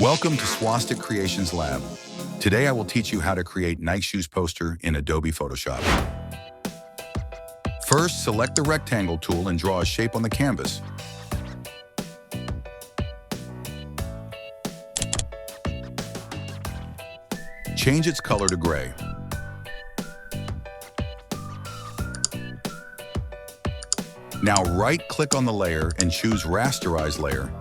Welcome to Swastik Creations Lab. Today I will teach you how to create Nike shoes poster in Adobe Photoshop. First, select the rectangle tool and draw a shape on the canvas. Change its color to gray. Now right-click on the layer and choose Rasterize Layer.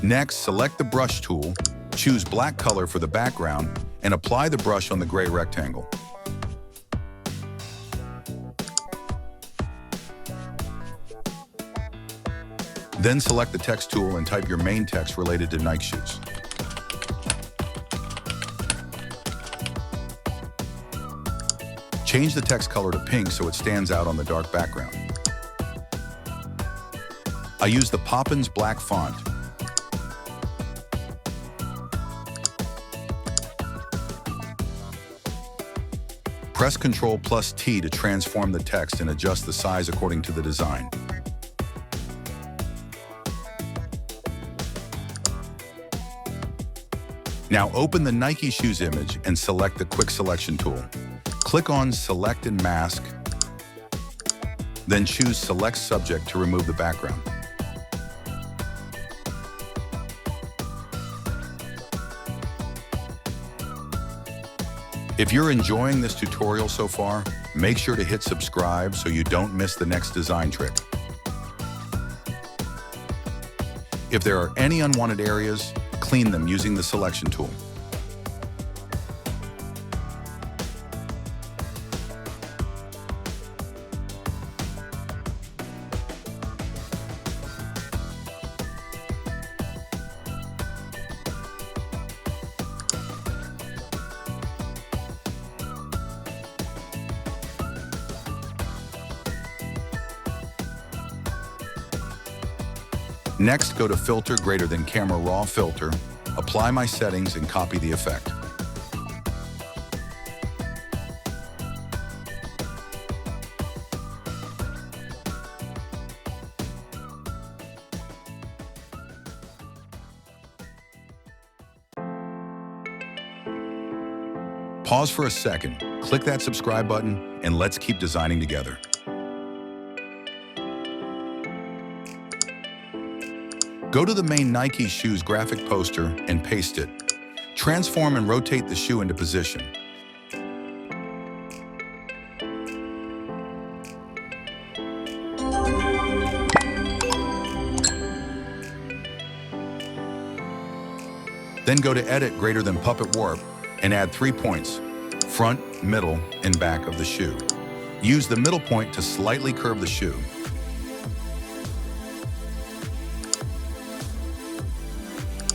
Next, select the brush tool, choose black color for the background, and apply the brush on the gray rectangle. Then select the text tool and type your main text related to Nike shoes. Change the text color to pink so it stands out on the dark background. I use the Poppins black font. Press Ctrl+T to transform the text and adjust the size according to the design. Now open the Nike shoes image and select the Quick Selection tool. Click on Select and Mask, then choose Select Subject to remove the background. If you're enjoying this tutorial so far, make sure to hit subscribe so you don't miss the next design trick. If there are any unwanted areas, clean them using the selection tool. Next, go to Filter greater than Camera Raw Filter, apply my settings and copy the effect. Pause for a second, click that subscribe button, and let's keep designing together. Go to the main Nike shoes graphic poster and paste it. Transform and rotate the shoe into position. Then go to Edit greater than Puppet Warp and add 3 points, front, middle, and back of the shoe. Use the middle point to slightly curve the shoe.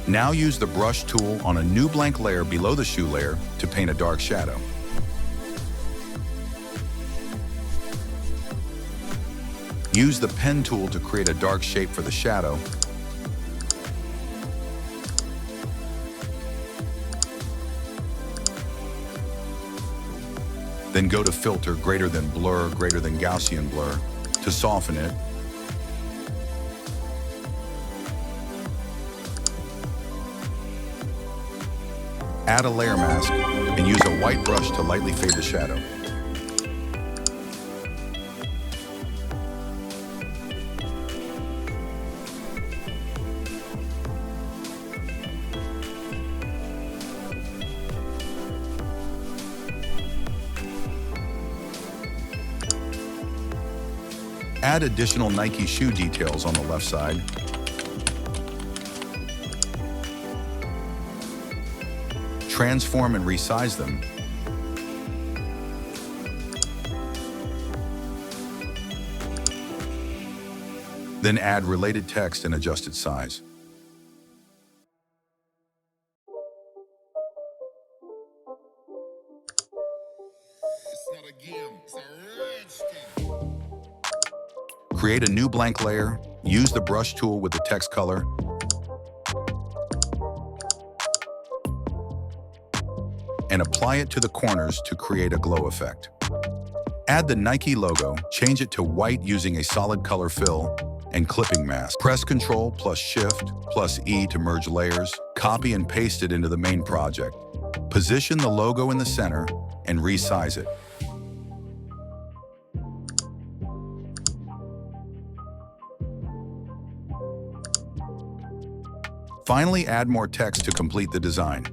Now use the brush tool on a new blank layer below the shoe layer to paint a dark shadow. Use the pen tool to create a dark shape for the shadow. Then go to Filter greater than Blur greater than Gaussian Blur to soften it. Add a layer mask and use a white brush to lightly fade the shadow. Add additional Nike shoe details on the left side. Transform and resize them. Then add related text and adjust its size. Create a new blank layer, use the brush tool with the text color, and apply it to the corners to create a glow effect. Add the Nike logo, change it to white using a solid color fill, and clipping mask. Press Ctrl plus Shift plus E to merge layers, copy and paste it into the main project. Position the logo in the center and resize it. Finally, add more text to complete the design.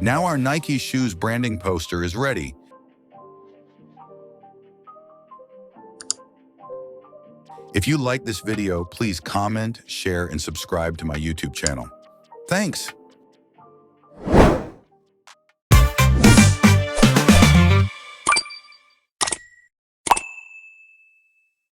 Now our Nike shoes branding poster is ready. If you like this video, please comment, share, and subscribe to my YouTube channel. Thanks!